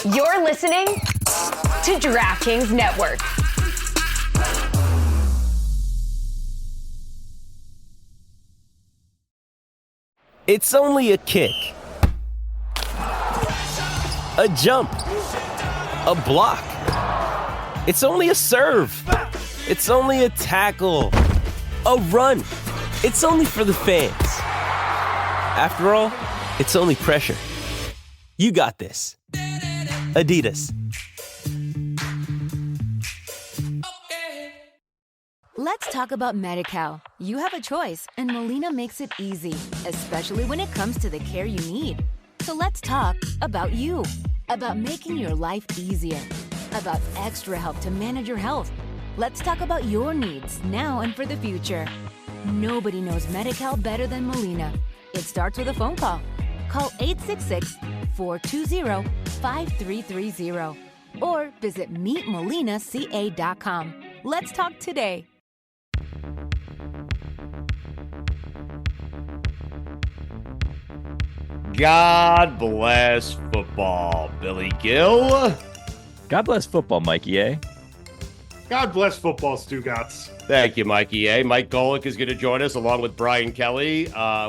You're listening to DraftKings Network. It's only a kick, a jump, a block. It's only a serve. It's only a tackle, a run. It's only for the fans. After all, it's only pressure. You got this. Adidas. Let's talk about Medi-Cal. You have a choice, and Molina makes it easy, especially when it comes to the care you need. So let's talk about you, about making your life easier, about extra help to manage your health. Let's talk about your needs now and for the future. Nobody knows Medi-Cal better than Molina. It starts with a phone call. Call 866-420-5330 or visit meetmolinaca.com. Let's talk today. God bless football, Billy Gill. God bless football, Mikey, eh? God bless football, Stugotz. Thank you, Mikey. Mike Golic is going to join us along with Brian Kelly.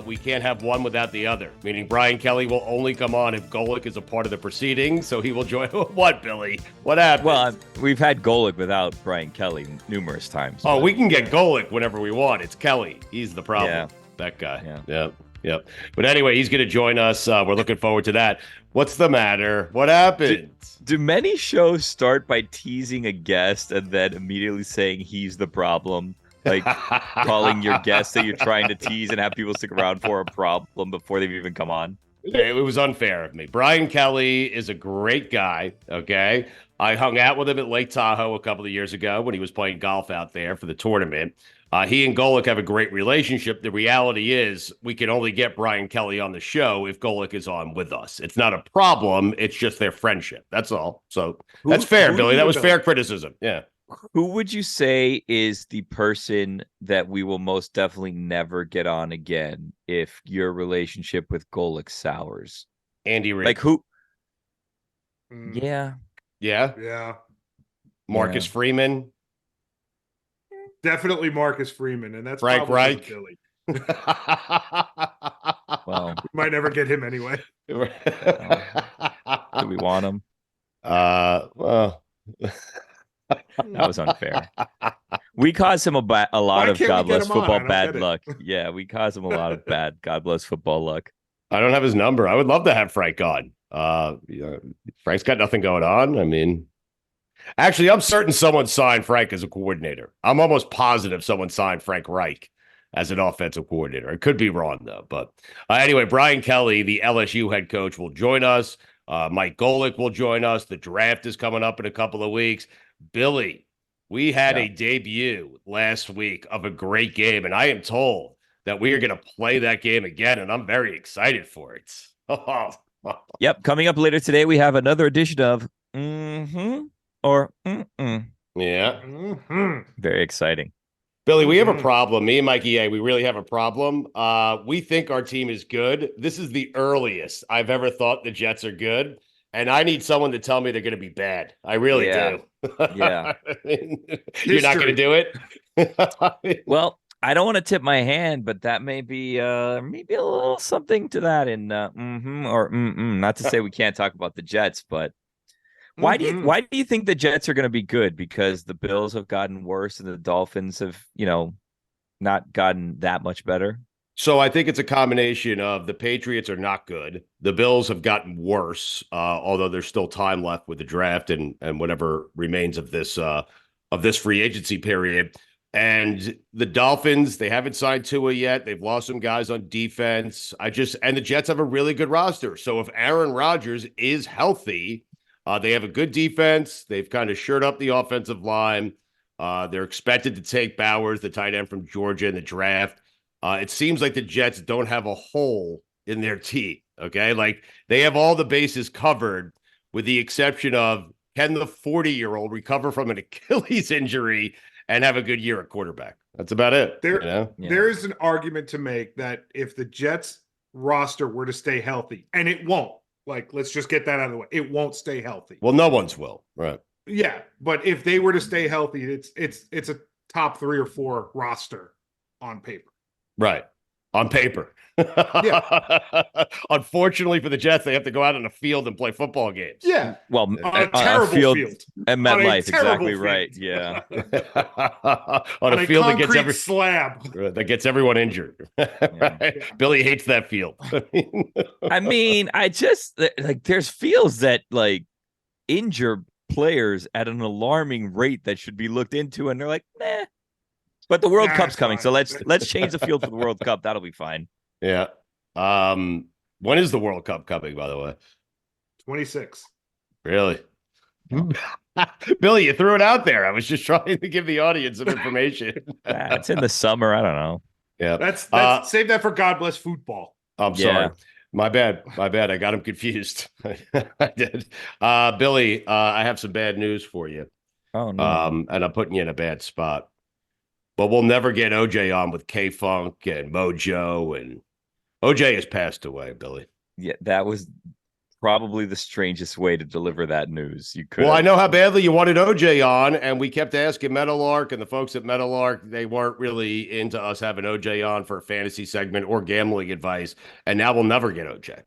We can't have one without the other, meaning Brian Kelly will only come on if Golic is a part of the proceedings, so he will join. What, Billy? What happened? Well, we've had Golic without Brian Kelly numerous times. Oh, we can get Golic whenever we want. It's Kelly. He's the problem. Yeah. That guy. Yeah. Yep. But anyway, he's going to join us. We're looking forward to that. What's the matter? What happened? Do many shows start by teasing a guest and then immediately saying he's the problem? Like calling your guest that you're trying to tease and have people stick around for a problem before they've even come on? It was unfair of me. Brian Kelly is a great guy, okay? I hung out with him at Lake Tahoe a couple of years ago when he was playing golf out there for the tournament. He and Golic have a great relationship. The reality is we can only get Brian Kelly on the show if Golic is on with us. It's not a problem. It's just their friendship. That's all. So that's fair, Billy. That was fair criticism. Yeah. Who would you say is the person that we will most definitely never get on again if your relationship with Golic sours? Andy Reid. Like who? Yeah. Yeah. Marcus Freeman. Definitely Marcus Freeman, and that's Frank Reich. Billy. Well, we might never get him anyway. Do we want him? Well, that was unfair. We caused him a lot of God bless football bad luck. Yeah, we caused him a lot of bad God bless football luck. I don't have his number. I would love to have Frank on. Frank's got nothing going on. I mean, actually, I'm certain someone signed Frank as a coordinator. I'm almost positive someone signed Frank Reich as an offensive coordinator. I could be wrong, though. But anyway, Brian Kelly, the LSU head coach, will join us. Mike Golic will join us. The draft is coming up in a couple of weeks. Billy, we had a debut last week of a great game, and I am told that we are going to play that game again, and I'm very excited for it. Yep, coming up later today, we have another edition of or Yeah. Very exciting. Billy, we have a problem. Me and Mikey A, we really have a problem. We think our team is good. This is the earliest I've ever thought the Jets are good. And I need someone to tell me they're going to be bad. I really do. Yeah. You're not going to do it? Well, I don't want to tip my hand, but that may be maybe a little something to that in Not to say we can't talk about the Jets, but why do you think the Jets are going to be good? Because the Bills have gotten worse and the Dolphins have, not gotten that much better. So I think it's a combination of the Patriots are not good. The Bills have gotten worse, although there's still time left with the draft and whatever remains of this free agency period. And the Dolphins, they haven't signed Tua yet. They've lost some guys on defense. And the Jets have a really good roster. So if Aaron Rodgers is healthy, they have a good defense. They've kind of shored up the offensive line. They're expected to take Bowers, the tight end from Georgia, in the draft. It seems like the Jets don't have a hole in their team, okay? Like, they have all the bases covered with the exception of, can the 40-year-old recover from an Achilles injury and have a good year at quarterback? That's about it. There is an argument to make that if the Jets roster were to stay healthy, and it won't, Like, let's just get that out of the way. It won't stay healthy. Well, no one's will. Right. Yeah, but if they were to stay healthy, it's a top 3 or 4 roster on paper. Right. On paper. Yeah. Unfortunately for the Jets, they have to go out on the field and play football games. Yeah. Well, on a terrible field. And On a MetLife, terrible exactly field. right. Yeah. On a field that gets concrete slab. that gets everyone injured. Right? Billy hates that field. I mean, I just like there's fields that like injure players at an alarming rate that should be looked into, and they're like, nah. But the World Cup's coming, so let's change the field for the World Cup. That'll be fine. Yeah. When is the World Cup coming, by the way? 26. Really? Billy, you threw it out there. I was just trying to give the audience some information. It's in the summer. I don't know. Yeah. That's save that for God Bless Football. I'm sorry. My bad. I got him confused. I did. Billy, I have some bad news for you. Oh, no. And I'm putting you in a bad spot. But we'll never get OJ on with K-Funk and Mojo. And OJ has passed away, Billy. Yeah, that was probably the strangest way to deliver that news. You could. Well, I know how badly you wanted OJ on, and we kept asking Metalark and the folks at Metalark. They weren't really into us having OJ on for a fantasy segment or gambling advice. And now we'll never get OJ.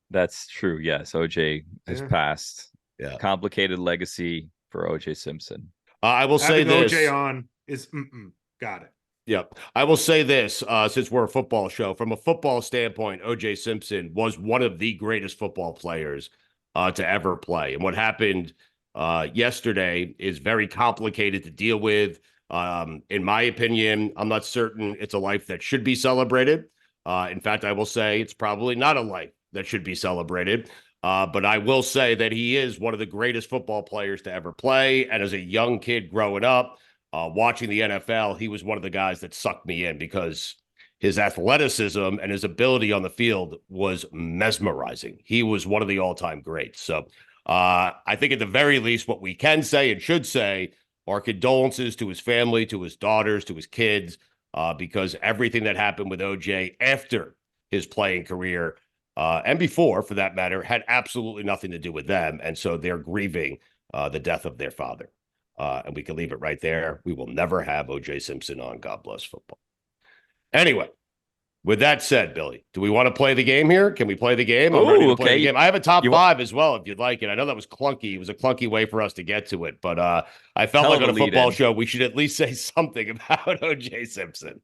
That's true. Yes, OJ has passed. Yeah. Complicated legacy for OJ Simpson. I will say this. OJ on is got it. Yep. I will say this, since we're a football show, from a football standpoint, O.J. Simpson was one of the greatest football players to ever play. And what happened yesterday is very complicated to deal with. In my opinion, I'm not certain it's a life that should be celebrated. In fact, I will say it's probably not a life that should be celebrated. But I will say that he is one of the greatest football players to ever play. And as a young kid growing up, watching the NFL, he was one of the guys that sucked me in because his athleticism and his ability on the field was mesmerizing. He was one of the all-time greats. So I think at the very least, what we can say and should say are condolences to his family, to his daughters, to his kids, because everything that happened with OJ after his playing career and before, for that matter, had absolutely nothing to do with them. And so they're grieving the death of their father. And we can leave it right there. We will never have O.J. Simpson on God Bless Football. Anyway, with that said, Billy, do we want to play the game here? Can we play the game? I'm ready to play the game. I have a top 5 as well, if you'd like it. I know that was clunky. It was a clunky way for us to get to it. But I felt like on a football show, we should at least say something about O.J. Simpson.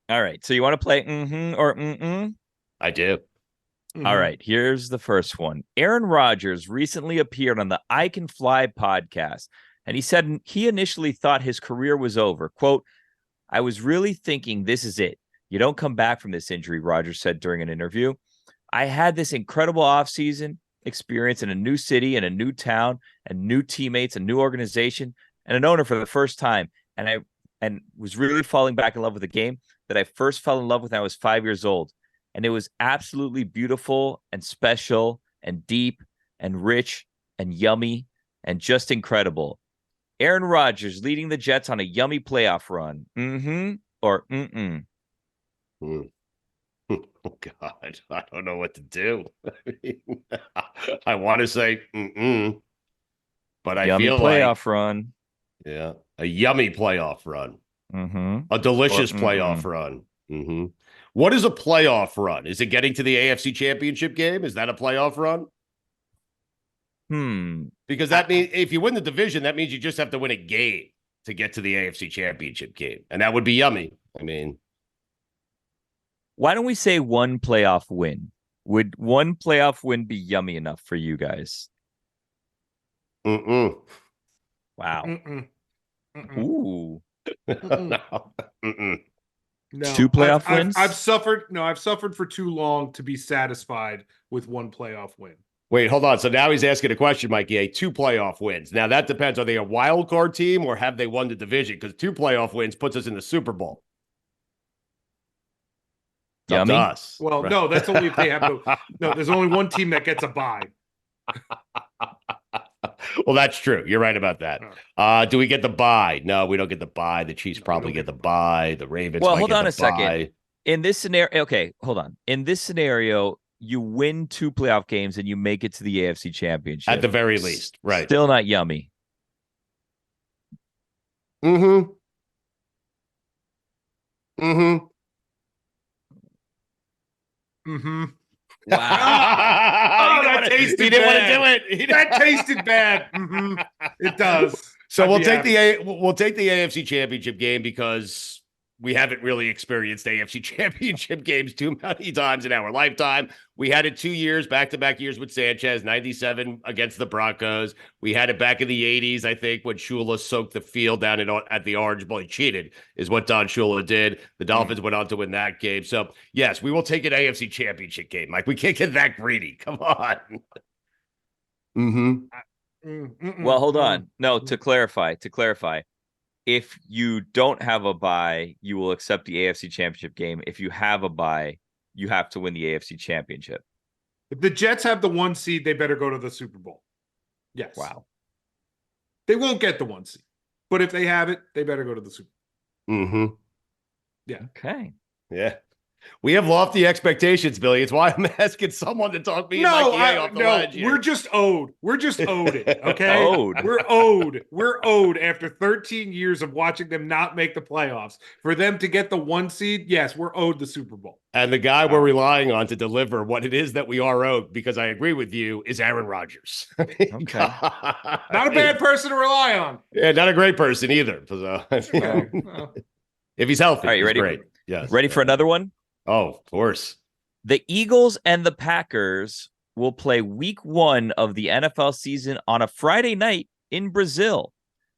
All right. So you want to play or mm-mm? I do. Mm-hmm. All right. Here's the first one. Aaron Rodgers recently appeared on the I Can Fly podcast. And he said he initially thought his career was over. Quote, I was really thinking this is it. You don't come back from this injury, Rodgers said during an interview. I had this incredible offseason experience in a new city and a new town and new teammates, a new organization, and an owner for the first time. And I was really falling back in love with the game that I first fell in love with when I was 5 years old. And it was absolutely beautiful and special and deep and rich and yummy and just incredible. Aaron Rodgers leading the Jets on a yummy playoff run. Mm-hmm or mm-mm? Oh, God. I don't know what to do. I want to say mm-mm, but I yummy feel playoff run. Yeah, a yummy playoff run. Mm-hmm. A delicious playoff run. Mm-hmm. What is a playoff run? Is it getting to the AFC Championship game? Is that a playoff run? Because that means if you win the division, that means you just have to win a game to get to the AFC Championship game. And that would be yummy. I mean, why don't we say one playoff win? Would one playoff win be yummy enough for you guys? Mm-mm. Wow. Mm-mm. Mm-mm. Ooh. No. Mm-mm. No. 2 playoff wins? I've suffered for too long to be satisfied with one playoff win. Wait, hold on. So now he's asking a question, Mikey. 2 playoff wins. Now that depends. Are they a wild card team or have they won the division? Because 2 playoff wins puts us in the Super Bowl. Yummy. Us. Well, Right. no, that's only if they have no. There's only one team that gets a bye. Well, that's true. You're right about that. Do we get the bye? No, we don't get the bye. The Chiefs probably get the bye. The Ravens. Well, might hold get on the a second. bye. In this scenario, okay, hold on. In this scenario, you win 2 playoff games and you make it to the AFC Championship. At the very least, right. Still not yummy. Mm-hmm. Mm-hmm. Mm-hmm. Wow. That tasted He didn't want to bad. do it. That tasted bad. Mm-hmm. It does. So I'd we'll be take happy. we'll take the AFC Championship game because we haven't really experienced AFC Championship games too many times in our lifetime. We had it 2 years, back-to-back years with Sanchez, 97 against the Broncos. We had it back in the 80s, I think, when Shula soaked the field down at the Orange Bowl. He cheated, is what Don Shula did. The Dolphins went on to win that game. So, yes, we will take an AFC Championship game, Mike. We can't get that greedy. Come on. Mm-hmm. Well, hold on. No, to clarify, if you don't have a bye, you will accept the AFC Championship game. If you have a bye, you have to win the AFC Championship. If the Jets have the 1 seed, they better go to the Super Bowl. Yes. Wow. They won't get the 1 seed. But if they have it, they better go to the Super Bowl. Mm-hmm. Yeah. Okay. Yeah. We have lofty expectations, Billy. It's why I'm asking someone to talk me and Mikey A off the ledge here. We're just owed. We're just owed it, okay? Owed. We're owed. We're owed after 13 years of watching them not make the playoffs. For them to get the 1 seed, yes, we're owed the Super Bowl. And the guy we're relying on to deliver what it is that we are owed, because I agree with you, is Aaron Rodgers. Okay. Not a bad person to rely on. Yeah, not a great person either. So, if he's healthy, All right, you he's ready? great. Yes. Ready for another one? Oh, of course. The Eagles and the Packers will play week 1 of the NFL season on a Friday night in Brazil.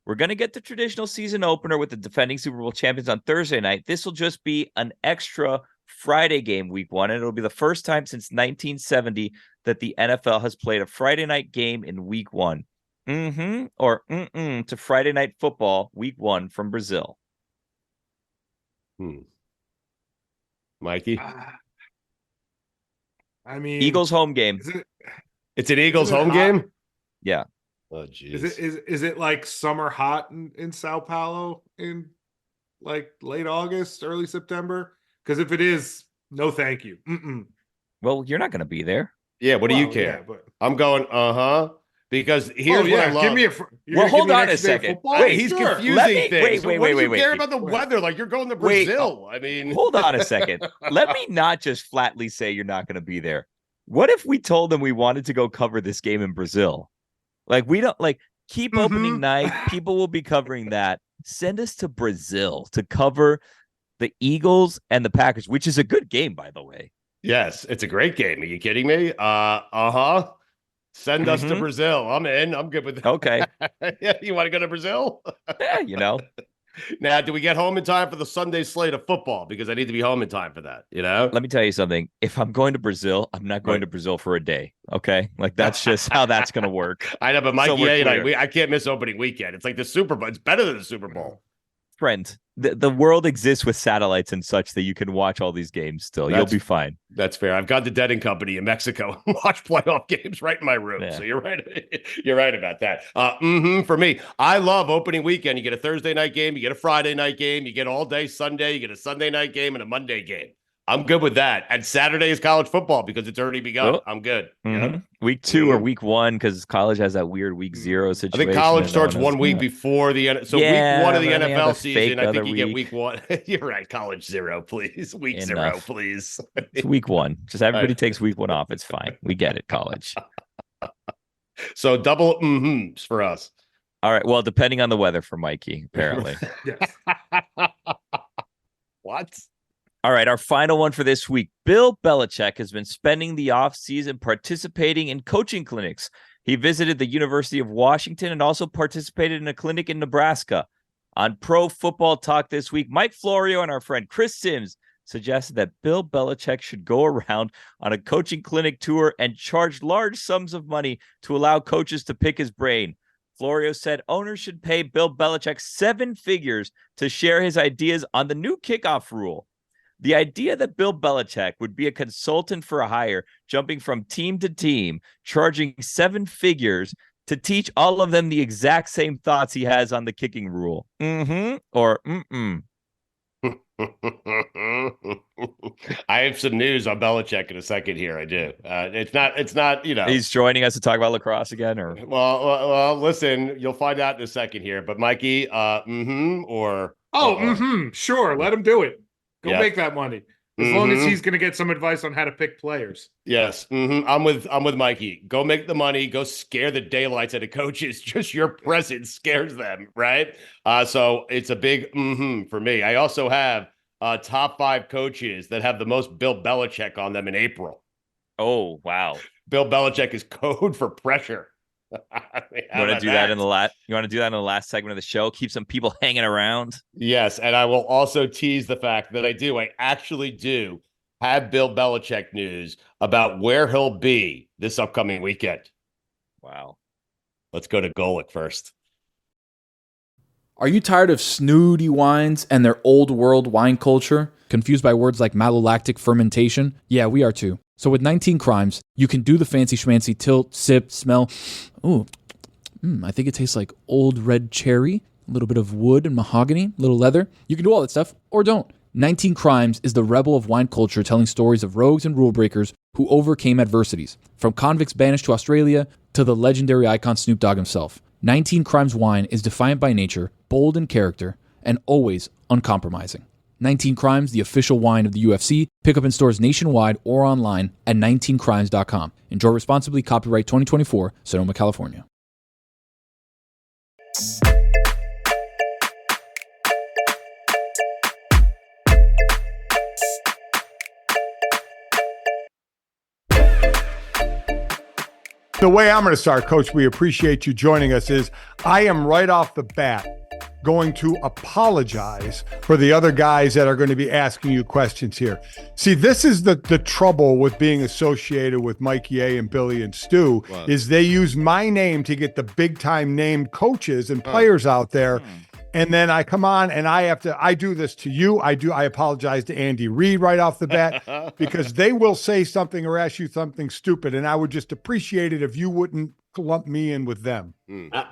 We're going to get the traditional season opener with the defending Super Bowl champions on Thursday night. This will just be an extra Friday game week 1, and it'll be the first time since 1970 that the NFL has played a Friday night game in week 1. To Friday night football week 1 from Brazil. Mikey? I mean, Eagles home game. It's an Eagles home hot? game? Yeah. Oh, jeez. Is it like summer hot in Sao Paulo in like late August, early September? Because if it is, no thank you. Well, you're not going to be there. Yeah, what do you Well, care? yeah, but- I'm going, because here's what I love. Give me hold on a second. Wait, he's confusing Let me- things. wait, What do you wait. care about the weather? Like, you're going to Wait. Brazil. I mean, Hold on a second. Let me not just flatly say you're not going to be there. What if we told them we wanted to go cover this game in Brazil? Like, we don't keep opening night. People will be covering that. Send us to Brazil to cover the Eagles and the Packers, which is a good game, by the way. yes, it's a great game. Are you kidding me? Send us to Brazil. I'm in. I'm good with that. Okay. Yeah, you want to go to Brazil? Yeah, Now, do we get home in time for the Sunday slate of football? Because I need to be home in time for that, Let me tell you something. If I'm going to Brazil, I'm not going to Brazil for a day. Okay. That's just how that's going to work. I know, but So Mikey we're A and clear. I can't miss opening weekend. It's like the Super Bowl. It's better than the Super Bowl. Friend, the world exists with satellites and such that you can watch all these games still. You'll be fine. That's fair. I've got the Dead and Company in Mexico and watch playoff games right in my room. Yeah. So you're right. You're right about that. For me, I love opening weekend. You get a Thursday night game, you get a Friday night game, you get all day Sunday, you get a Sunday night game and a Monday game. I'm good with that. And Saturday is college football because it's already begun. Oh. I'm good. Week 2 or week 1, because college has that weird week 0 I situation. think college and starts no one 1 week knows. before the end. So Yeah, week 1 of the then they have NFL a season, fake I think other you get week. week 1. You're right. College 0, please. Week 0, Enough. please. It's week 1. Just everybody takes week 1 off. It's fine. We get it, college. So double MmMMs for us. All right. Well, depending on the weather for Mikey, apparently. Yes. What? All right, our final one for this week. Bill Belichick has been spending the offseason participating in coaching clinics. He visited the University of Washington and also participated in a clinic in Nebraska. On Pro Football Talk this week, Mike Florio and our friend Chris Sims suggested that Bill Belichick should go around on a coaching clinic tour and charge large sums of money to allow coaches to pick his brain. Florio said owners should pay Bill Belichick 7 figures to share his ideas on the new kickoff rule. The idea that Bill Belichick would be a consultant for a hire, jumping from team to team, charging 7 figures to teach all of them the exact same thoughts he has on the kicking rule. Or I have some news on Belichick in a second here. I do. It's not, He's joining us to talk about lacrosse again, or listen, you'll find out in a second here. But Mikey, or sure, let him do it. Go Yeah. make that money. As long as he's going to get some advice on how to pick players. Yes, I'm with Mikey. Go make the money. Go scare the daylights out of coaches. Just your presence scares them, right? So it's a big for me. I also have top 5 coaches that have the most Bill Belichick on them in April. Oh, wow. Bill Belichick is code for pressure. You want to do that in the last segment of the show? Keep some people hanging around. Yes, and I will also tease the fact that I actually do have Bill Belichick news about where he'll be this upcoming weekend. Wow. Let's go to Golic first. Are you tired of snooty wines and their old world wine culture? Confused by words like malolactic fermentation? Yeah, we are too. So with 19 Crimes, you can do the fancy schmancy tilt, sip, smell. Ooh, I think it tastes like old red cherry, a little bit of wood and mahogany, a little leather. You can do all that stuff, or don't. 19 Crimes is the rebel of wine culture telling stories of rogues and rule breakers who overcame adversities. From convicts banished to Australia to the legendary icon Snoop Dogg himself. 19 Crimes wine is defiant by nature, bold in character, and always uncompromising. 19 Crimes, the official wine of the UFC. Pick up in stores nationwide or online at 19crimes.com. Enjoy responsibly. Copyright 2024, Sonoma, California. The way I'm going to start, Coach, we appreciate you joining us, is I am right off the bat going to apologize for the other guys that are going to be asking you questions here. See, this is the trouble with being associated with Mikey A and Billy and Stu, is they use my name to get the big time named coaches and players out there. And then I come on and I do this to you. I apologize to Andy Reid right off the bat because they will say something or ask you something stupid. And I would just appreciate it if you wouldn't lump me in with them.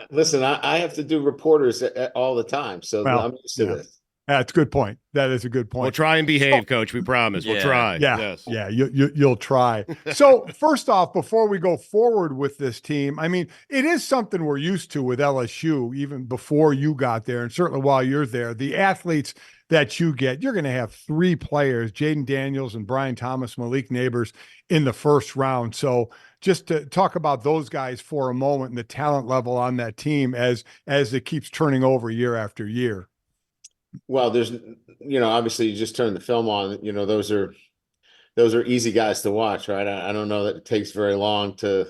Listen, I have to do reporters all the time. So I'm used to this. That's a good point. That is a good point. We'll try and behave, Coach. We promise. We'll try. Yeah. Yes. Yeah. You'll try. So first off, before we go forward with this team, I mean, it is something we're used to with LSU, even before you got there. And certainly while you're there, the athletes that you get, you're going to have 3 players, Jaden Daniels and Brian Thomas, Malik Neighbors, in the first round. So just to talk about those guys for a moment and the talent level on that team as it keeps turning over year after year. Well, there's, obviously you just turn the film on, those are easy guys to watch, right? I don't know that it takes very long to,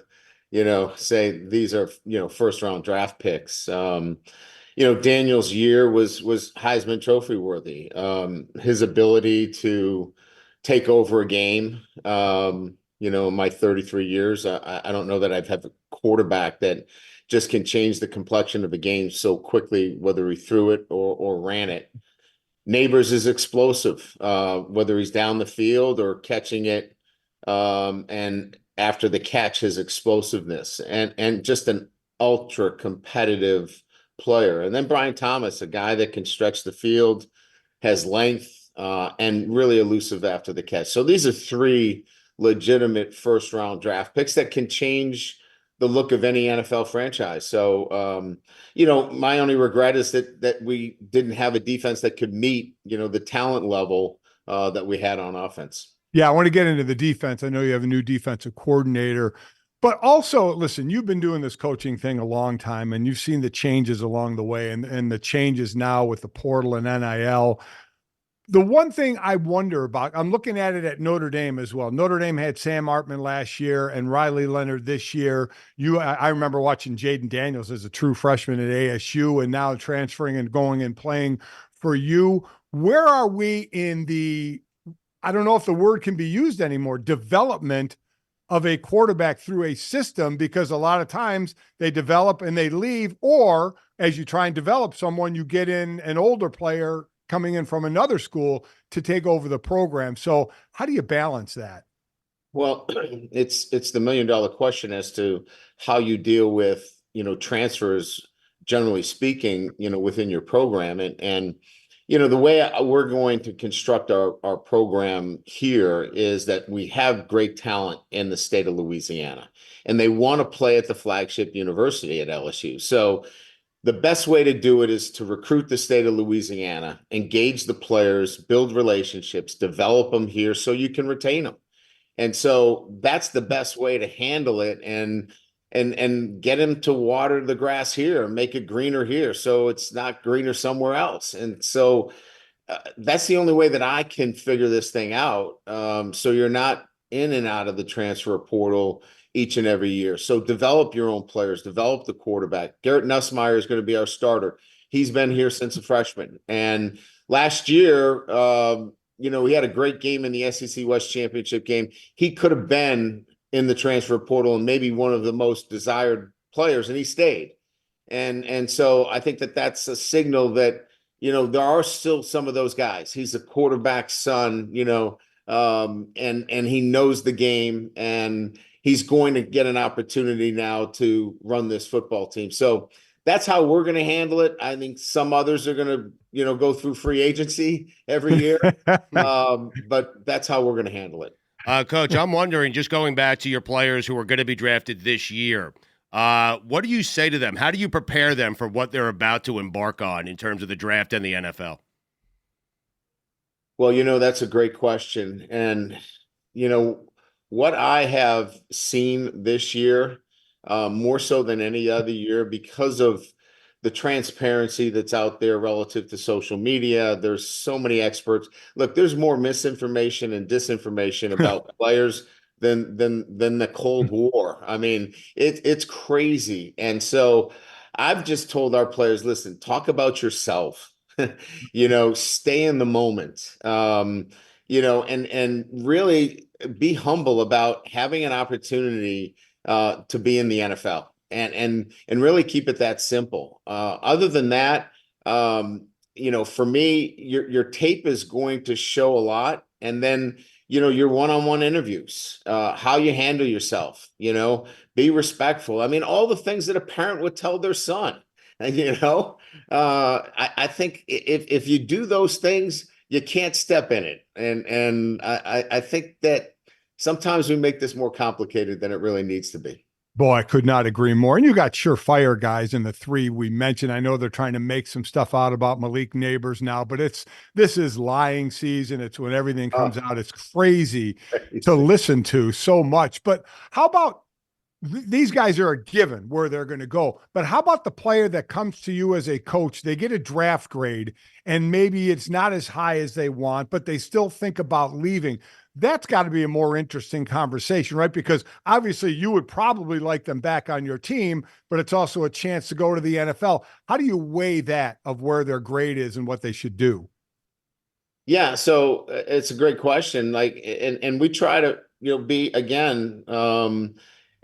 say these are, first round draft picks. Daniel's year was Heisman Trophy worthy. His ability to take over a game, in my 33 years, I don't know that I've had a quarterback that just can change the complexion of a game so quickly, whether he threw it or ran it. Neighbors is explosive, whether he's down the field or catching it. And after the catch, his explosiveness and just an ultra competitive player. And then Brian Thomas, a guy that can stretch the field, has length, and really elusive after the catch. So these are 3 legitimate first round draft picks that can change the look of any NFL franchise. So, my only regret is that we didn't have a defense that could meet, the talent level that we had on offense. Yeah, I want to get into the defense. I know you have a new defensive coordinator, but also, listen, you've been doing this coaching thing a long time, and you've seen the changes along the way and the changes now with the portal and NIL. The one thing I wonder about, I'm looking at it at Notre Dame as well. Notre Dame had Sam Hartman last year and Riley Leonard this year. I remember watching Jaden Daniels as a true freshman at ASU and now transferring and going and playing for you. Where are we in the, I don't know if the word can be used anymore, development of a quarterback through a system? Because a lot of times they develop and they leave, or as you try and develop someone, you get in an older player coming in from another school to take over the program. So how do you balance that? Well, it's the $1 million question as to how you deal with, transfers, generally speaking, within your program. And the way we're going to construct our program here is that we have great talent in the state of Louisiana, and they want to play at the flagship university at LSU. So the best way to do it is to recruit the state of Louisiana, engage the players, build relationships, develop them here so you can retain them. And so that's the best way to handle it, and get him to water the grass here, make it greener here, so it's not greener somewhere else. And so that's the only way that I can figure this thing out. So you're not in and out of the transfer portal each and every year. So develop your own players, develop the quarterback. Garrett Nussmeier is going to be our starter. He's been here since a freshman. And last year, he had a great game in the SEC West Championship game. He could have been in the transfer portal and maybe one of the most desired players, and he stayed. And so I think that that's a signal that, there are still some of those guys. He's a quarterback's son, and he knows the game, and he's going to get an opportunity now to run this football team. So that's how we're going to handle it. I think some others are going to, go through free agency every year. But that's how we're going to handle it. Coach, I'm wondering, just going back to your players who are going to be drafted this year, what do you say to them? How do you prepare them for what they're about to embark on in terms of the draft and the NFL? Well, that's a great question. And, what I have seen this year, more so than any other year, because of the transparency that's out there relative to social media. There's so many experts. Look, there's more misinformation and disinformation about players than the Cold War. I mean, it's crazy. And so I've just told our players, listen, talk about yourself, stay in the moment, and really be humble about having an opportunity to be in the NFL. And really keep it that simple. Other than that, for me, your tape is going to show a lot. And then, your one-on-one interviews, how you handle yourself, be respectful. I mean, all the things that a parent would tell their son. And, I think if you do those things, you can't step in it. And I think that sometimes we make this more complicated than it really needs to be. Boy, I could not agree more. And you got surefire guys in the three we mentioned. I know they're trying to make some stuff out about Malik Neighbors now, but this is lying season. It's when everything comes out. It's crazy to listen to so much. But how about these guys are a given where they're going to go. But how about the player that comes to you as a coach? They get a draft grade and maybe it's not as high as they want, but they still think about leaving. That's got to be a more interesting conversation, right? Because obviously you would probably like them back on your team, but it's also a chance to go to the NFL. How do you weigh that of where their grade is and what they should do? Yeah, so it's a great question. And we try to, be again,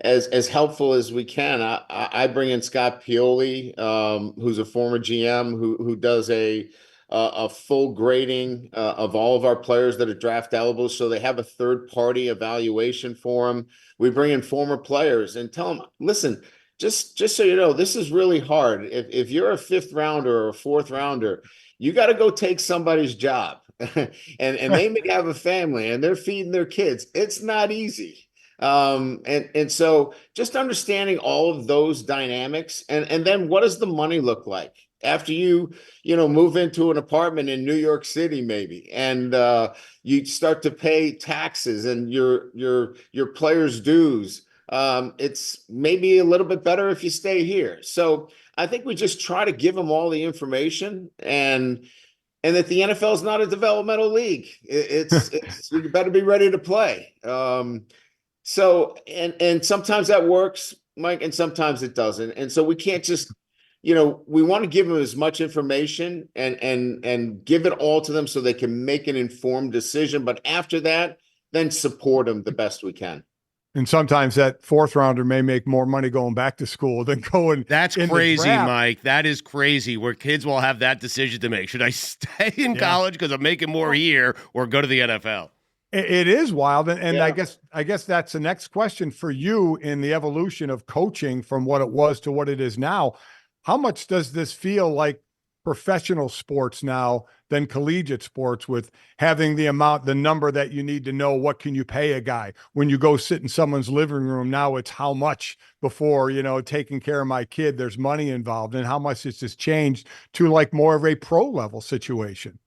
as helpful as we can. I bring in Scott Pioli, who's a former GM who does a full grading of all of our players that are draft eligible, so they have a third-party evaluation for them. We bring in former players and tell them, listen, just so you know, this is really hard. If you're a fifth rounder or a fourth rounder, you got to go take somebody's job, and they may have a family and they're feeding their kids. It's not easy. And so just understanding all of those dynamics, and then what does the money look like? After you move into an apartment in New York City, maybe, and you start to pay taxes and your players' dues, it's maybe a little bit better if you stay here. So I think we just try to give them all the information, and that the NFL is not a developmental league. It's you better be ready to play. So and sometimes that works, Mike, and sometimes it doesn't. And so we can't just. We want to give them as much information and give it all to them so they can make an informed decision. But after that, then support them the best we can. And sometimes that fourth rounder may make more money going back to school than going. That's crazy, Mike. That is crazy where kids will have that decision to make. Should I stay in college because I'm making more here or go to the NFL? It is wild. And yeah. I guess that's the next question for you in the evolution of coaching from what it was to what it is now. How much does this feel like professional sports now than collegiate sports, with having the number that you need to know what can you pay a guy. When you go sit in someone's living room now, it's how much before, taking care of my kid, there's money involved, and how much it's just changed to like more of a pro level situation.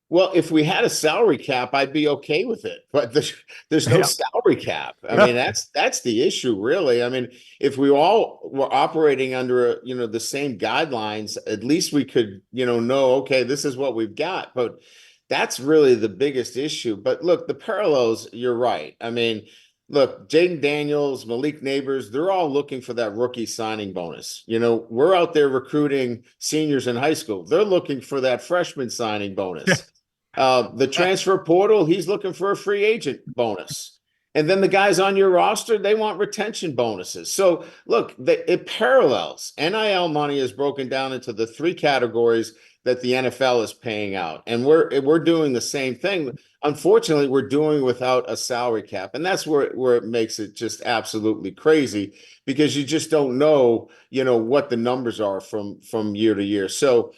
Well, if we had a salary cap, I'd be okay with it, but there's no salary cap. I mean, that's the issue, really. I mean, if we all were operating under, the same guidelines, at least we could, know, okay, this is what we've got. But that's really the biggest issue. But look, the parallels, you're right. I mean, look, Jaden Daniels, Malik Neighbors, they're all looking for that rookie signing bonus. We're out there recruiting seniors in high school. They're looking for that freshman signing bonus. The transfer portal, he's looking for a free agent bonus. And then the guys on your roster, they want retention bonuses. So look, it parallels. NIL money is broken down into the 3 categories that the NFL is paying out. And we're doing the same thing. Unfortunately, we're doing without a salary cap. And that's where it makes it just absolutely crazy, because you just don't know, what the numbers are from year to year. So,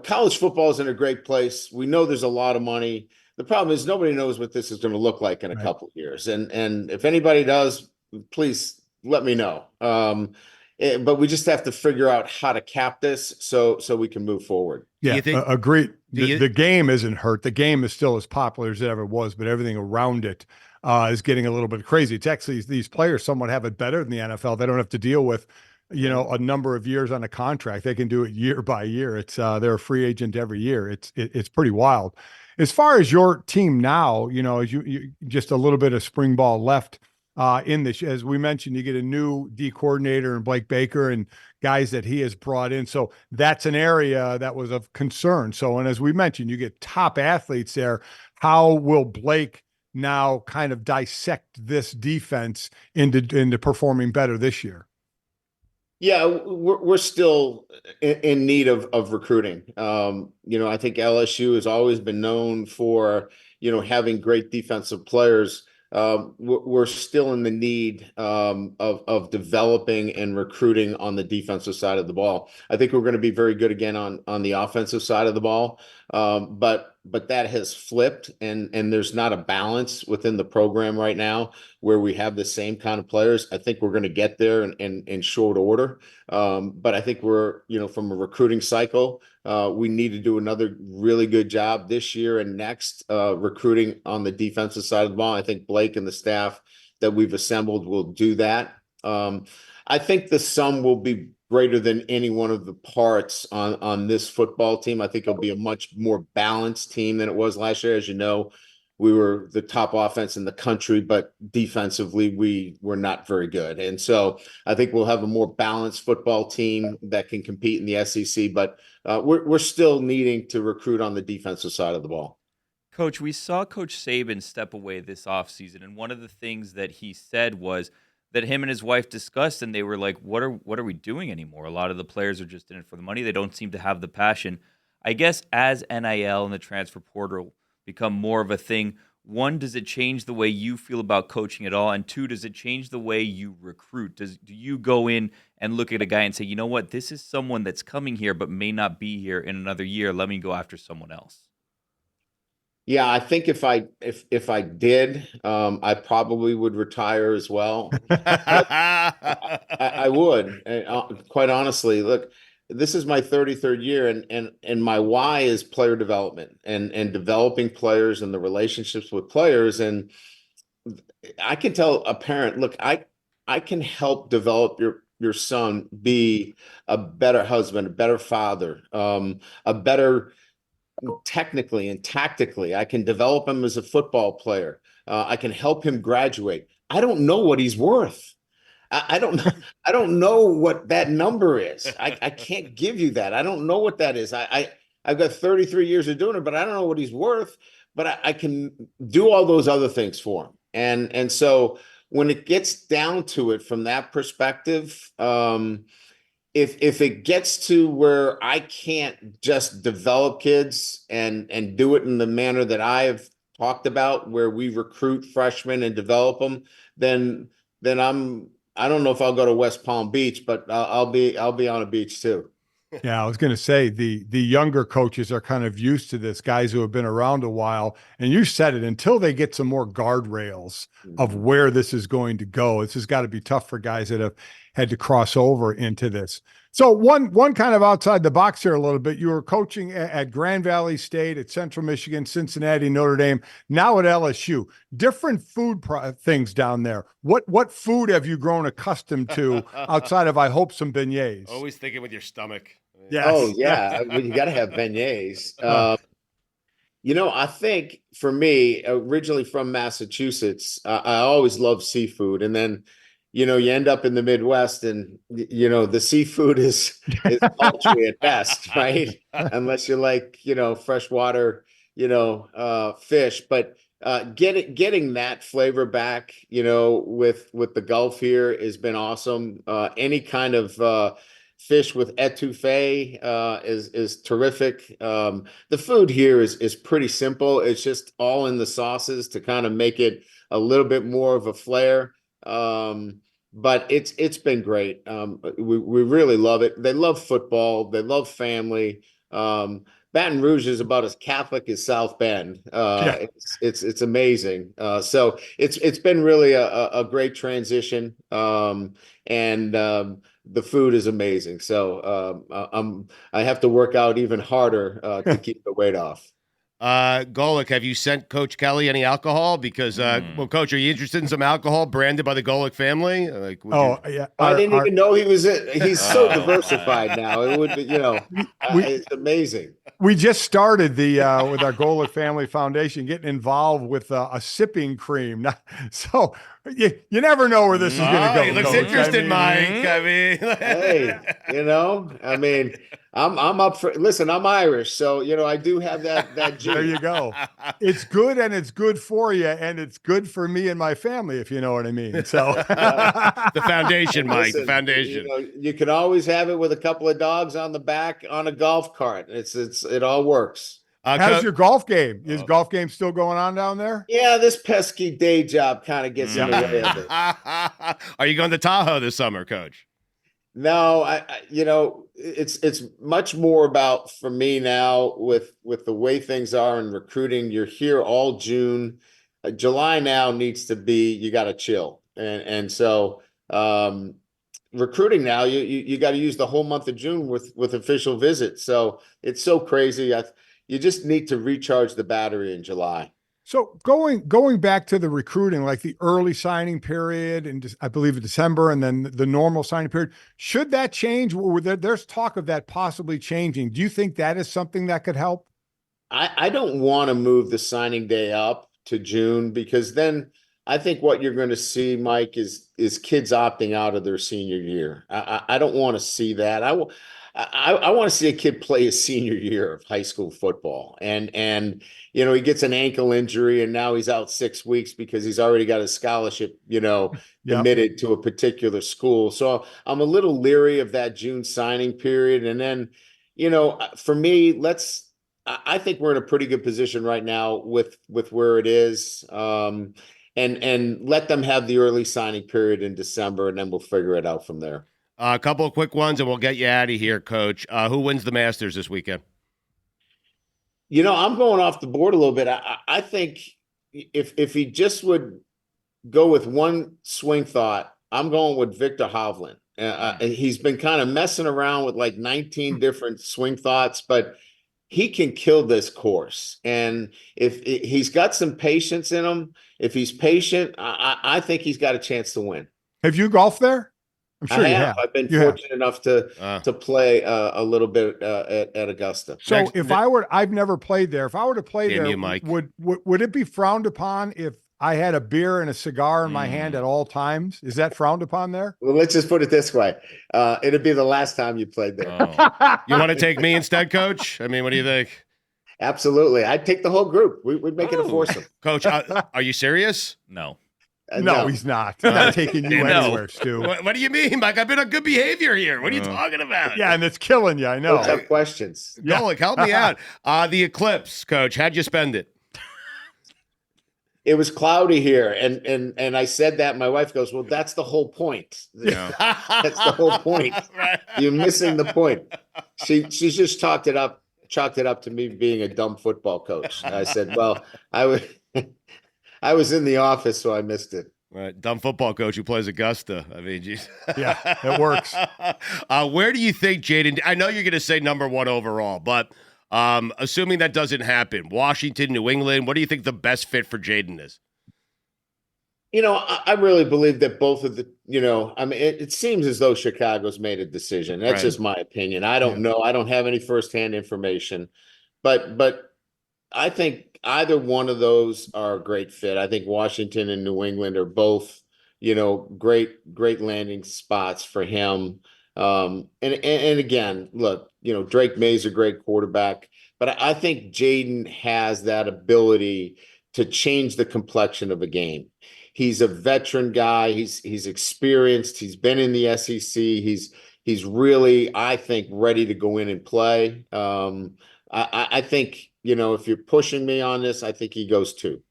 college football is in a great place. We know there's a lot of money. The problem is nobody knows what this is going to look like in a couple of years. And if anybody does, please let me know. But we just have to figure out how to cap this so we can move forward. Yeah, agreed. The game isn't hurt. The game is still as popular as it ever was, but everything around it is getting a little bit crazy. It's actually, these players somewhat have it better than the NFL. They don't have to deal with a number of years on a contract. They can do it year by year. It's they're a free agent every year. It's pretty wild. As far as your team now, as you just a little bit of spring ball left in this, as we mentioned, you get a new D coordinator and Blake Baker and guys that he has brought in. So that's an area that was of concern. So, and as we mentioned, you get top athletes there. How will Blake now kind of dissect this defense into performing better this year? Yeah, we're still in need of recruiting. I think LSU has always been known for, having great defensive players. We're still in the need of developing and recruiting on the defensive side of the ball. I think we're going to be very good again on the offensive side of the ball, but that has flipped, and there's not a balance within the program right now where we have the same kind of players. I think we're going to get there in short order, but I think we're, from a recruiting cycle, we need to do another really good job this year and next, recruiting on the defensive side of the ball. I think Blake and the staff that we've assembled will do that. I think the sum will be greater than any one of the parts on this football team. I think it'll be a much more balanced team than it was last year. As you know, we were the top offense in the country, but defensively we were not very good. And so I think we'll have a more balanced football team that can compete in the SEC, but we're still needing to recruit on the defensive side of the ball. Coach, we saw Coach Saban step away this offseason, and one of the things that he said was that him and his wife discussed, and they were like, what are we doing anymore? A lot of the players are just in it for the money. They don't seem to have the passion. I guess as NIL and the transfer portal become more of a thing, one, does it change the way you feel about coaching at all? And two, does it change the way you recruit? Do you go in and look at a guy and say, you know what, this is someone that's coming here but may not be here in another year. Let me go after someone else. Yeah, I think if I did, I probably would retire as well. I would, quite honestly. Look, this is my 33rd year, and my why is player development and developing players and the relationships with players. And I can tell a parent, look, I can help develop your son be a better husband, a better father, a better technically and tactically. I can develop him as a football player. I can help him graduate. I don't know what he's worth. I don't know what that number is. I can't give you that. I don't know what that is. I've got 33 years of doing it, but I don't know what he's worth. But I can do all those other things for him. And so when it gets down to it from that perspective, if it gets to where I can't just develop kids and do it in the manner that I have talked about, where we recruit freshmen and develop them, then I don't know if I'll go to West Palm Beach, but I'll be on a beach too. Yeah, I was going to say the younger coaches are kind of used to this, guys who have been around a while. And you said it, until they get some more guardrails of where this is going to go, this has got to be tough for guys that have had to cross over into this. So one kind of outside the box here a little bit, you were coaching at Grand Valley State, at Central Michigan, Cincinnati, Notre Dame, now at LSU. Different food things down there. What food have you grown accustomed to outside of, I hope, some beignets? Always thinking with your stomach. Yes. Oh yeah, well, you got to have beignets. I think for me, originally from Massachusetts, I always loved seafood, and then you end up in the Midwest, and the seafood is paltry at best, right? Unless you like freshwater fish, but getting that flavor back with the Gulf here has been awesome. Any kind of fish with etouffee is terrific. The food here is pretty simple. It's just all in the sauces to kind of make it a little bit more of a flair. But it's been great. We really love it. They love football. They love family. Baton Rouge is about as Catholic as South Bend. It's amazing. So it's been really a great transition. And the food is amazing. So I have to work out even harder to keep the weight off. Golic, have you sent Coach Kelly any alcohol? Because, well, Coach, are you interested in some alcohol branded by the Golic family? Yeah. I didn't even know he was it. He's so diversified now. It would be, it's amazing. We just started with our Golic Family Foundation getting involved with a sipping cream. So you never know where this is going to go. He looks interested, Mike. Hey, I'm up for. Listen, I'm Irish, so I do have that gene. There you go. It's good, and it's good for you, and it's good for me and my family, if you know what I mean. So the foundation, Mike. The foundation. You can always have it with a couple of dogs on the back on a golf cart. It all works. How's your golf game? Is golf game still going on down there? Yeah, this pesky day job kind of gets in the way of it. Are you going to Tahoe this summer, Coach? No, it's much more about, for me now, with the way things are in recruiting. You're here all June. July now needs to be, you got to chill. And so recruiting now, you got to use the whole month of June with official visits. So it's so crazy. You just need to recharge the battery in July. So going back to the recruiting, like the early signing period, and I believe in December, and then the normal signing period, should that change? There's talk of that possibly changing. Do you think that is something that could help? I don't want to move the signing day up to June, because then I think what you're going to see, Mike, is kids opting out of their senior year. I don't want to see that. I want to see a kid play his senior year of high school football, and he gets an ankle injury and now he's out 6 weeks because he's already got a scholarship, committed to a particular school. So I'm a little leery of that June signing period. And then, for me, I think we're in a pretty good position right now with where it is. And let them have the early signing period in December, and then we'll figure it out from there. A couple of quick ones, and we'll get you out of here, Coach. Who wins the Masters this weekend? I'm going off the board a little bit. I think if he just would go with one swing thought, I'm going with Victor Hovland. He's been kind of messing around with like 19 different swing thoughts, but he can kill this course. And if he's got some patience in him, if he's patient, I think he's got a chance to win. Have you golfed there? I'm sure you have. I've been fortunate enough to play a little bit at Augusta. So I've never played there. If I were to play there, would it be frowned upon if I had a beer and a cigar in my hand at all times? Is that frowned upon there? Well, let's just put it this way. It'd be the last time you played there. You want to take me instead, Coach? I mean, what do you think? Absolutely. I'd take the whole group. We'd make it a foursome. Coach, are you serious? No. No, he's not. He's not taking you anywhere, Stu. What do you mean, Mike? I've been on good behavior here. What are you talking about? Yeah, and it's killing you. I know. Those tough questions. Golic, help me out. The eclipse, Coach. How'd you spend it? it was cloudy here, and I said that. My wife goes, "Well, that's the whole point. Yeah. That's the whole point. You're missing the point." She's just chalked it up to me being a dumb football coach. I said, "Well, I was in the office, so I missed it." Right, dumb football coach who plays Augusta. I mean, geez. Yeah, it works. Where do you think Jaden? I know you're going to say number 1 overall, but assuming that doesn't happen, Washington, New England, what do you think the best fit for Jaden is? I really believe that both of the, I mean, it seems as though Chicago's made a decision. That's just my opinion. I don't know. I don't have any firsthand information, but I think either one of those are a great fit. I think Washington and New England are both, great landing spots for him. And again, look, Drake May's a great quarterback, but I think Jaden has that ability to change the complexion of a game. He's a veteran guy. He's experienced. He's been in the SEC. He's really, I think, ready to go in and play. I think, if you're pushing me on this, I think he goes 2.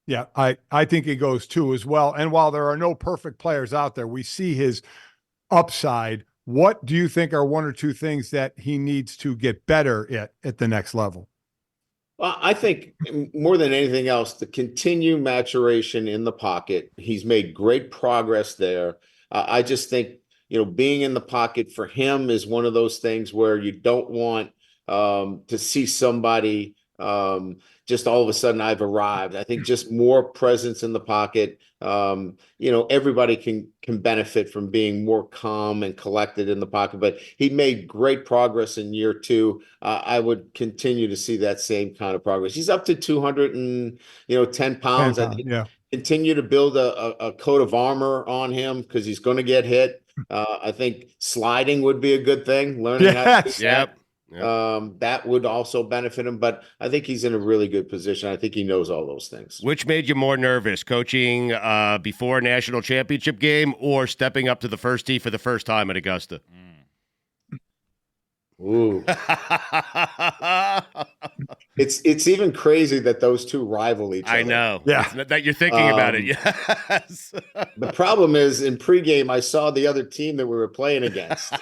Yeah, I think he goes 2 as well. And while there are no perfect players out there, we see his upside. What do you think are 1 or 2 things that he needs to get better at the next level? Well, I think more than anything else, the continued maturation in the pocket. He's made great progress there. I just think, being in the pocket for him is one of those things where you don't want to see somebody just all of a sudden I've arrived. I think just more presence in the pocket. Everybody can benefit from being more calm and collected in the pocket, but he made great progress in year 2. I would continue to see that same kind of progress. He's up to 210 pounds. I think continue to build a coat of armor on him because he's going to get hit. I think sliding would be a good thing. Learning how to do that. Yep. That would also benefit him, but I think he's in a really good position. I think he knows all those things. Which made you more nervous, coaching before a national championship game or stepping up to the first tee for the first time at Augusta? Ooh. It's even crazy that those two rival each other. I know. Yeah. That you're thinking about it. Yes. The problem is in pregame, I saw the other team that we were playing against.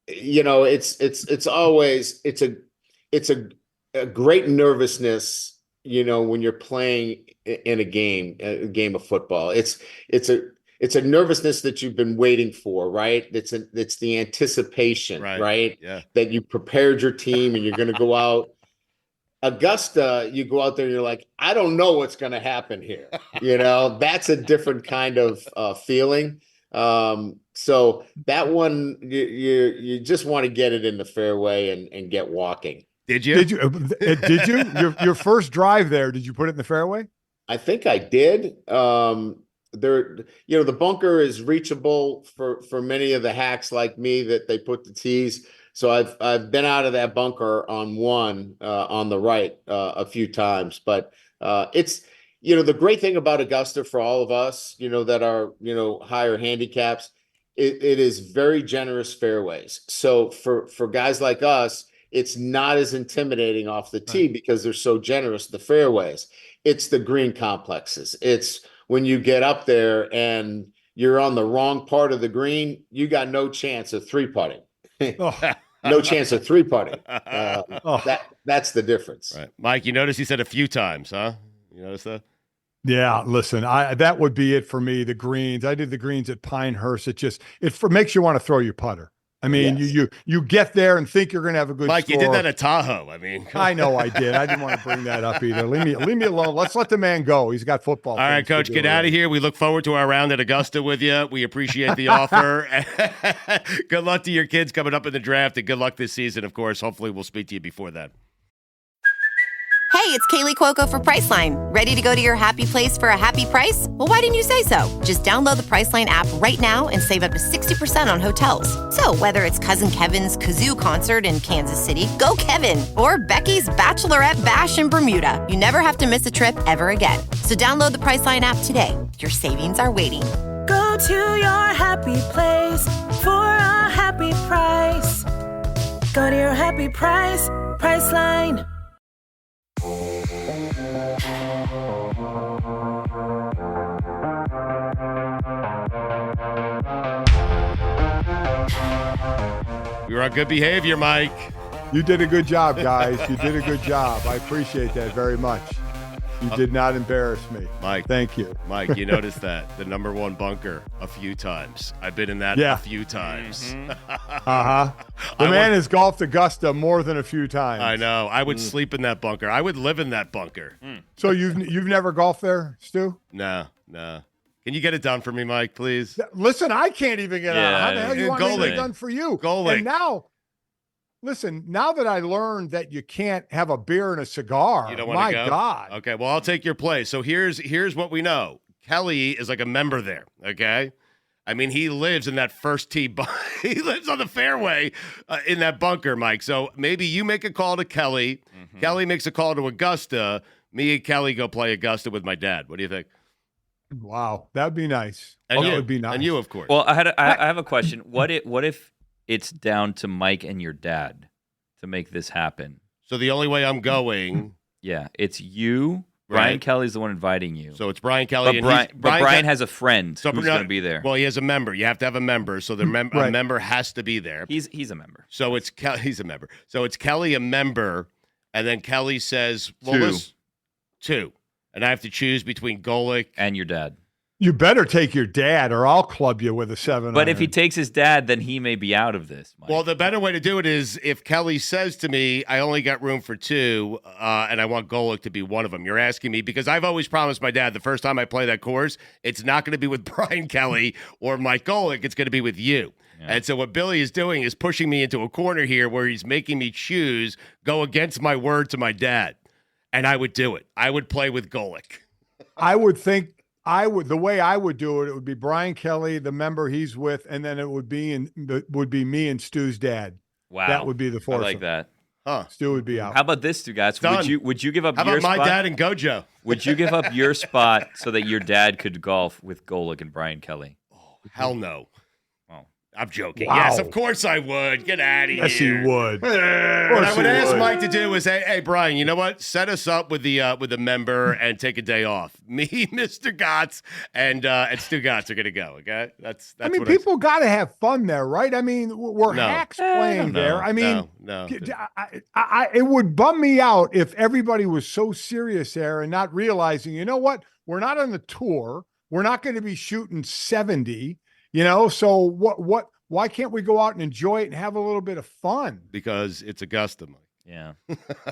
It's always, it's a great nervousness, when you're playing in a game of football. It's a nervousness that you've been waiting for, right? It's the anticipation, right? Yeah. That you prepared your team and you're going to go out. Augusta, you go out there and you're like, I don't know what's going to happen here. That's a different kind of feeling. So that one, you just want to get it in the fairway and get walking. Did you? Did you? Your first drive there, did you put it in the fairway? I think I did. The bunker is reachable for many of the hacks like me that they put the tees. So I've been out of that bunker on one on the right a few times, but it's the great thing about Augusta for all of us that are higher handicaps, it is very generous fairways. So for guys like us, it's not as intimidating off the tee because they're so generous. The fairways, it's the green complexes. It's when you get up there and you're on the wrong part of the green, you got no chance of 3-putting. No chance of 3-putting. That's the difference. Right. Mike, you notice he said a few times, huh? You notice that? Yeah, listen, that would be it for me. The greens. I did the greens at Pinehurst. It makes you want to throw your putter. I mean, yes. you get there and think you're going to have a good Mike, score. you did that at Tahoe. I mean, I know I did. I didn't want to bring that up either. Leave me alone. Let's let the man go. He's got football. All right, Coach, get out of here. We look forward to our round at Augusta with you. We appreciate the offer. Good luck to your kids coming up in the draft, and good luck this season, of course. Hopefully, we'll speak to you before that. Hey, it's Kaylee Cuoco for Priceline. Ready to go to your happy place for a happy price? Well, why didn't you say so? Just download the Priceline app right now and save up to 60% on hotels. So whether it's Cousin Kevin's Kazoo Concert in Kansas City, go Kevin, or Becky's Bachelorette Bash in Bermuda, you never have to miss a trip ever again. So download the Priceline app today. Your savings are waiting. Go to your happy place for a happy price. Go to your happy price, Priceline. We were on good behavior, Mike. You did a good job, guys. You did a good job. I appreciate that very much. You did not embarrass me. Mike. Thank you. Mike, you noticed that. The number one bunker a few times. I've been in that a few times. The man has golfed Augusta more than a few times. I know. I would sleep in that bunker. I would live in that bunker. So you've never golfed there, Stu? No. Can you get it done for me, Mike, please? Listen, I can't even get out. How the hell you want me to get Golic. it done for you? Golic. And now, listen, now that I learned that you can't have a beer and a cigar, You don't want to go? God. Okay, well, I'll take your place. So here's what we know. Kelly is like a member there, okay? I mean, he lives in that first tee. He lives on the fairway in that bunker, Mike. So maybe you make a call to Kelly. Kelly makes a call to Augusta. Me and Kelly go play Augusta with my dad. What do you think? That would be nice. And That would be nice. And you, of course. Well, I have a question. What if it's down to Mike and your dad to make this happen? So the only way I'm going. Yeah, it's you. Brian Kelly's the one inviting you. So it's Brian Kelly. But Brian has a friend who's going to be there. Well, he has a member. You have to have a member. So a member has to be there. He's a member. So he's a member. So it's Kelly, a member. And then Kelly says, well, two. And I have to choose between Golic and your dad. You better take your dad or I'll club you with a 7. But if he takes his dad, then he may be out of this, Mike. Well, the better way to do it is if Kelly says to me, I only got room for 2, and I want Golic to be one of them. You're asking me because I've always promised my dad the first time I play that course, it's not going to be with Brian Kelly or Mike Golic. It's going to be with you. Yeah. And so what Billy is doing is pushing me into a corner here where he's making me go against my word to my dad. And I would do it. I would play with Golic. I would think the way I would do it would be Brian Kelly, the member he's with, and then it would be me and Stu's dad. Wow. That would be the foursome. I like that. Huh. Stu would be out. How about this, Stugotz? Would you give up How your about my spot? dad and Gojo? Would you give up your spot so that your dad could golf with Golic and Brian Kelly? Oh, hell no. I'm joking. Wow. Yes, of course I would. Get out of here. Yes, he would. What I would ask Mike to do is, hey, Brian, you know what? Set us up with the member and take a day off. Me, Mr. Gotts, and Stugotz are gonna go. Okay, that's. I mean, people got to have fun there, right? I mean, we're hacks playing there. I mean, no. It would bum me out if everybody was so serious there and not realizing, you know what? We're not on the tour. We're not going to be shooting 70. So what? Why can't we go out and enjoy it and have a little bit of fun? Because it's Augusta, Mike. Yeah.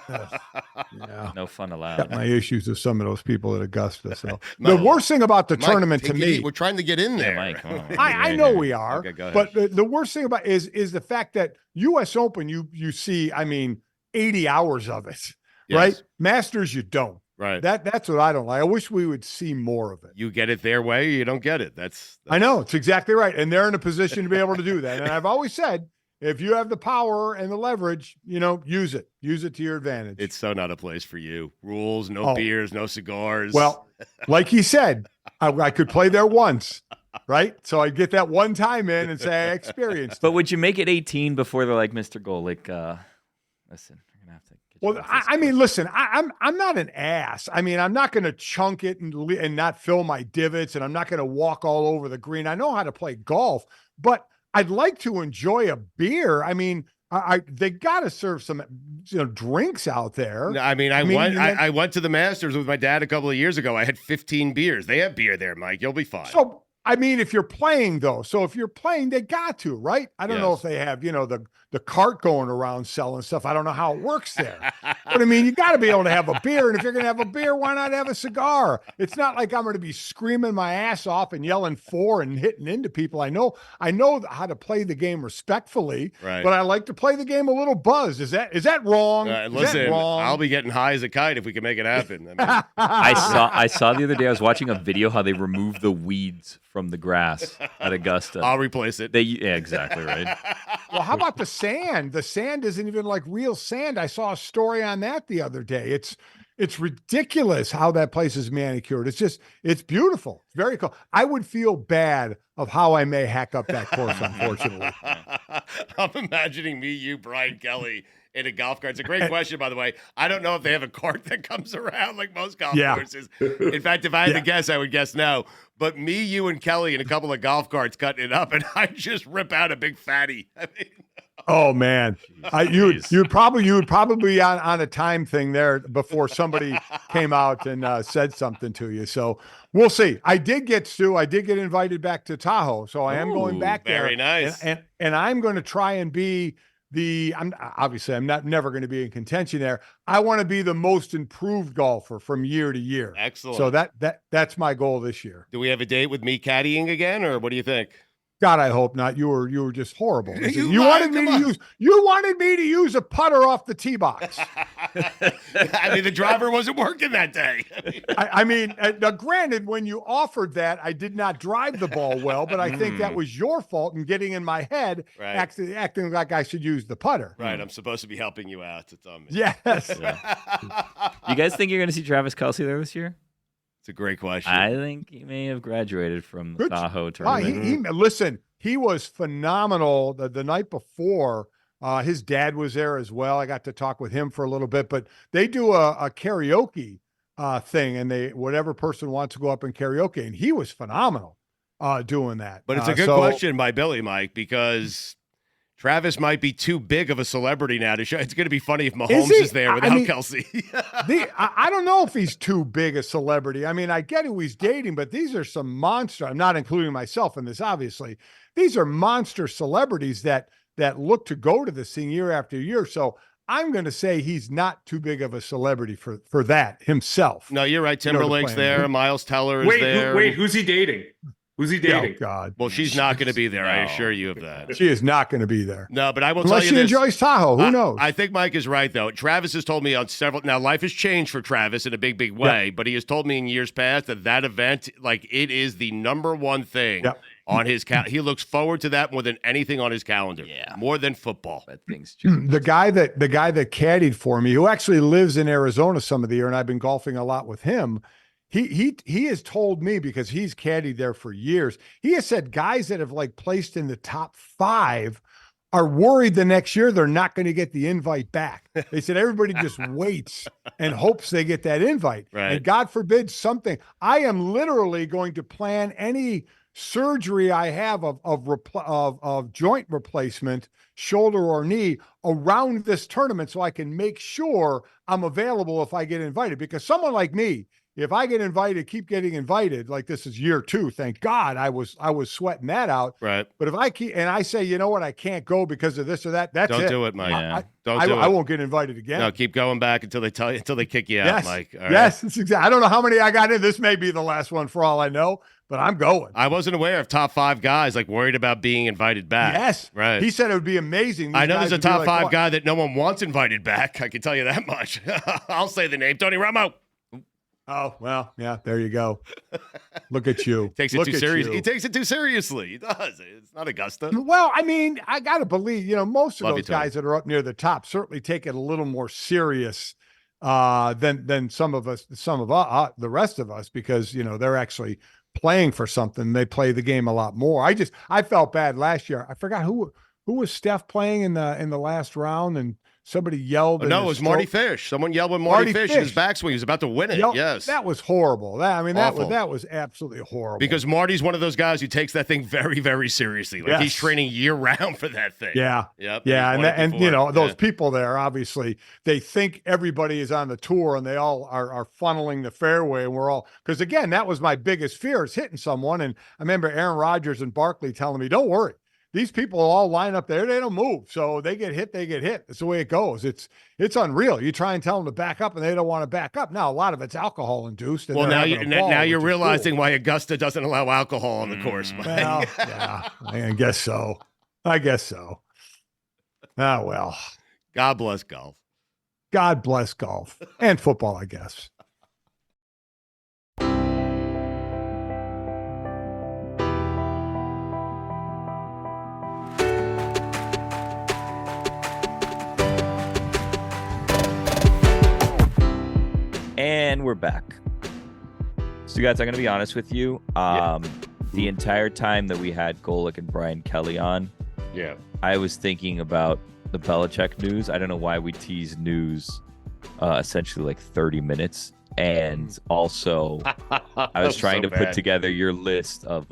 Yeah. No fun allowed. Got my issues with some of those people at Augusta. So the worst thing about the tournament to me, we're trying to get in there. Mike, come on. I know we are, Okay, go ahead. but the worst thing about is the fact that U.S. Open you see, 80 hours of it, Yes. right? Masters you don't. Right. That's what I don't like. I wish we would see more of it. You get it their way, or you don't get it. That's I know it's exactly right, and they're in a position to be able to do that. And I've always said, if you have the power and the leverage, use it to your advantage. It's so not a place for you. Rules, no beers, no cigars. Well, like he said, I could play there once, right? So I get that one time in and say I experienced. But would you make it 18 before they're like, Mr. Golic, listen, you're gonna have to. Well, listen, I'm not an ass. I'm not going to chunk it and not fill my divots, and I'm not going to walk all over the green. I know how to play golf, but I'd like to enjoy a beer. They got to serve some, drinks out there. I went to the Masters with my dad a couple of years ago. I had 15 beers. They have beer there, Mike. You'll be fine. So, if you're playing though, they got to, right? I don't know if they have, the cart going around selling stuff. I don't know how it works there. But you got to be able to have a beer. And if you're going to have a beer, why not have a cigar? It's not like I'm going to be screaming my ass off and yelling and hitting into people. I know how to play the game respectfully, right. But I like to play the game a little buzzed. Is that wrong? Listen, I'll be getting high as a kite if we can make it happen. I saw the other day, I was watching a video how they removed the weeds from the grass at Augusta. I'll replace it. Yeah, exactly right. Well, how about the sand? The sand isn't even like real sand. I saw a story on that the other day. It's ridiculous how that place is manicured. It's beautiful. It's very cool. I would feel bad of how I may hack up that course, unfortunately. I'm imagining me, you, Brian Kelly in a golf cart. It's a great question, by the way. I don't know if they have a cart that comes around like most golf courses. In fact, if I had to guess, I would guess no. But me, you, and Kelly in a couple of golf carts cutting it up, and I just rip out a big fatty. Oh man, you would probably be on a time thing there before somebody came out and said something to you. So we'll see. I did get invited back to Tahoe, so I am going back there. Very nice. And I'm going to try and be I'm never going to be in contention there. I want to be the most improved golfer from year to year. Excellent. So that's my goal this year. Do we have a date with me caddying again, or what do you think? God, I hope not. You were just horrible. You wanted me to use a putter off the tee box. I mean, the driver wasn't working that day. I mean, now granted, when you offered that, I did not drive the ball well, but I think that was your fault in getting in my head, acting like I should use the putter. Right. I'm supposed to be helping you out. To tell me. Yes. You guys think you're going to see Travis Kelce there this year? It's a great question. I think he may have graduated from the Tahoe tournament. Listen, he was phenomenal the night before. His dad was there as well. I got to talk with him for a little bit, but they do a karaoke thing, and whatever person wants to go up and karaoke, and he was phenomenal doing that. But it's a good question by Billy, Mike, because Travis might be too big of a celebrity now to show. It's going to be funny if Mahomes is there without Kelce. I don't know if he's too big a celebrity. I mean, I get who he's dating, but these are some monster. I'm not including myself in this, obviously. These are monster celebrities that look to go to this thing year after year. So I'm going to say he's not too big of a celebrity for that himself. No, you're right. Timberlake's there. Miles Teller is there. Wait, who's he dating? Who's he dating? Oh, God. Well, she's not going to be there. I assure you of that. She is not going to be there. No, but I will Unless tell you she enjoys Tahoe. Who knows? I think Mike is right, though. Travis has told me on several. Now, life has changed for Travis in a big, big way, but he has told me in years past that event, like, it is the number one thing on his calendar. He looks forward to that more than anything on his calendar. Yeah. More than football. That thing's changed. The guy that caddied for me, who actually lives in Arizona some of the year, and I've been golfing a lot with him. He has told me, because he's caddied there for years, he has said guys that have like placed in the top 5 are worried the next year they're not going to get the invite back. They said everybody just waits and hopes they get that invite. Right. And God forbid something. I am literally going to plan any surgery I have of joint replacement, shoulder or knee, around this tournament so I can make sure I'm available if I get invited. Because someone like me, if I get invited, keep getting invited, like this is year 2, thank God I was sweating that out. Right. But if I keep, and I say, you know what, I can't go because of this or that, that's Don't it. do it, Mike. I won't get invited again. No, keep going back until they kick you out, Mike. All right? Yes, it's exactly. I don't know how many I got in. This may be the last one for all I know, but I'm going. I wasn't aware of top 5 guys like worried about being invited back. Yes. Right. He said it would be amazing. I know there's a top 5 guy that no one wants invited back. I can tell you that much. I'll say the name. Tony Romo. Oh, well, yeah, there you go. Look at you. Takes it too seriously. He takes it too seriously. He does. It's not Augusta. Well, I mean, I got to believe, most of those guys that are up near the top certainly take it a little more serious than some of the rest of us, because, they're actually playing for something. They play the game a lot more. I felt bad last year. I forgot who was Steph playing in the last round, and somebody yelled. No, it was Marty Fish. Someone yelled when Marty Fish in his backswing. He was about to win it. Yes. That was horrible. That was absolutely horrible. Because Marty's one of those guys who takes that thing very, very seriously. Like he's training year round for that thing. Yeah. Yep. Yeah. And those people there, obviously, they think everybody is on the tour and they all are funneling the fairway, and we're all, because again, that was my biggest fear, is hitting someone. And I remember Aaron Rodgers and Barkley telling me, don't worry. These people all line up there. They don't move. So they get hit. That's the way it goes. It's unreal. You try and tell them to back up, and they don't want to back up. Now, a lot of it's alcohol induced. Well, now you're realizing why Augusta doesn't allow alcohol on the course. Well, yeah, I guess so. Oh, well. God bless golf. God bless golf and football, I guess. And we're back. Stugotz, I'm going to be honest with you. The entire time that we had Golic and Brian Kelly on, I was thinking about the Belichick news. I don't know why we tease news essentially like 30 minutes. And also, I was trying to put together your list of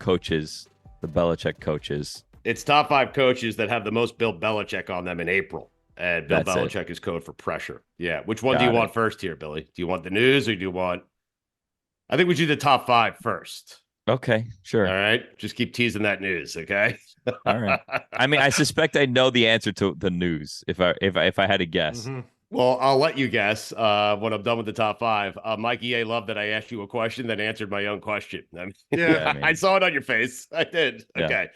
coaches, the Belichick coaches. It's top 5 coaches that have the most Bill Belichick on them in April. And Bill Belichick is code for pressure. Yeah. Which one do you want first here, Billy? Do you want the news or do you want... I think we do the top 5 first. Okay, sure. All right. Just keep teasing that news, okay? All right. I mean, I suspect I know the answer to the news if I had to guess. Mm-hmm. Well, I'll let you guess when I'm done with the top 5. Mikey, I love that I asked you a question, then answered my own question. I saw it on your face. I did. Yeah. Okay.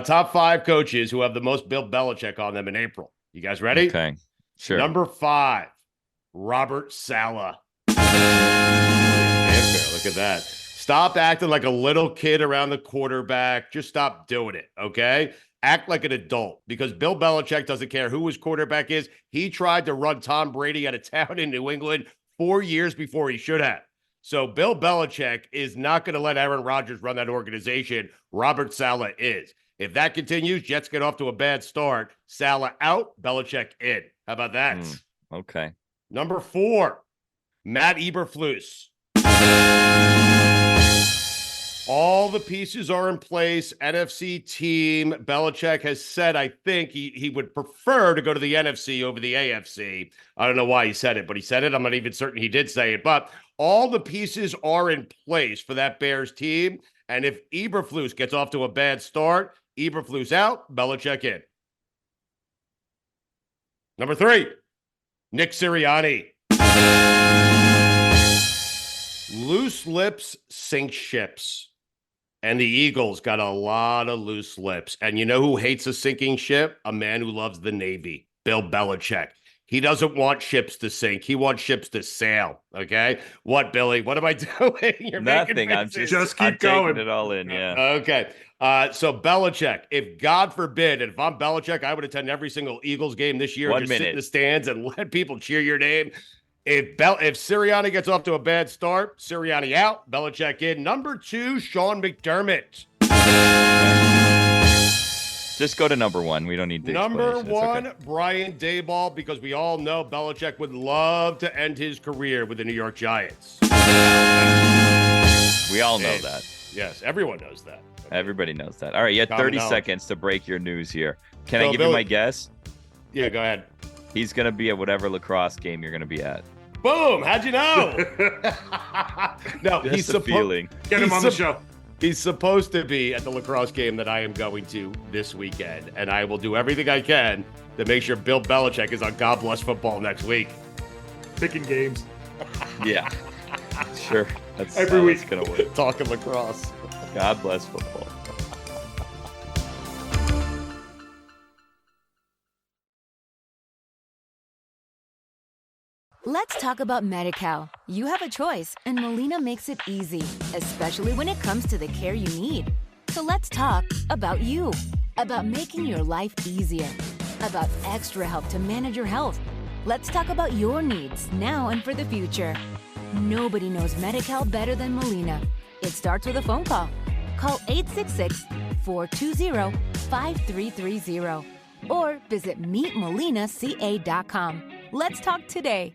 Top 5 coaches who have the most Bill Belichick on them in April. You guys ready? Okay. Sure. Number 5, Robert Saleh. Look at that. Stop acting like a little kid around the quarterback. Just stop doing it, okay? Act like an adult, because Bill Belichick doesn't care who his quarterback is. He tried to run Tom Brady out of town in New England 4 years before he should have. So Bill Belichick is not going to let Aaron Rodgers run that organization. Robert Saleh is. If that continues, Jets get off to a bad start. Saleh out, Belichick in. How about that? Okay. Number 4, Matt Eberflus. All the pieces are in place. NFC team. Belichick has said, I think he would prefer to go to the NFC over the AFC. I don't know why he said it, but he said it. I'm not even certain he did say it. But all the pieces are in place for that Bears team. And if Eberflus gets off to a bad start, Eberflus out, Belichick in. Number 3, Nick Sirianni. Loose lips sink ships. And the Eagles got a lot of loose lips. And you know who hates a sinking ship? A man who loves the Navy, Bill Belichick. He doesn't want ships to sink. He wants ships to sail. Okay? What, Billy? What am I doing? You're nothing. I'm just keep going. Taking it all in, yeah. Okay. So Belichick, if God forbid, and if I'm Belichick, I would attend every single Eagles game this year. Sit in the stands and let people cheer your name. If Sirianni gets off to a bad start, Sirianni out, Belichick in. Number 2, Sean McDermott. Just go to number 1. We don't need the Number 1, okay. Brian Daboll, because we all know Belichick would love to end his career with the New York Giants. We all know that. Yes, everyone knows that. Okay. Everybody knows that. All right, you had 30 seconds to break your news here. Can I give you my guess? Yeah, go ahead. He's going to be at whatever lacrosse game you're going to be at. Boom! How'd you know? No, he's feeling. Get him on the show. He's supposed to be at the lacrosse game that I am going to this weekend, and I will do everything I can to make sure Bill Belichick is on God Bless Football next week. Picking games. Yeah. Sure. That's every week. Gonna work. Talking lacrosse. God bless football. Let's talk about Medi-Cal. You have a choice, and Molina makes it easy, especially when it comes to the care you need. So let's talk about you, about making your life easier, about extra help to manage your health. Let's talk about your needs now and for the future. Nobody knows Medi-Cal better than Molina. It starts with a phone call. Call 866-420-5330 or visit meetmolinaca.com. Let's talk today.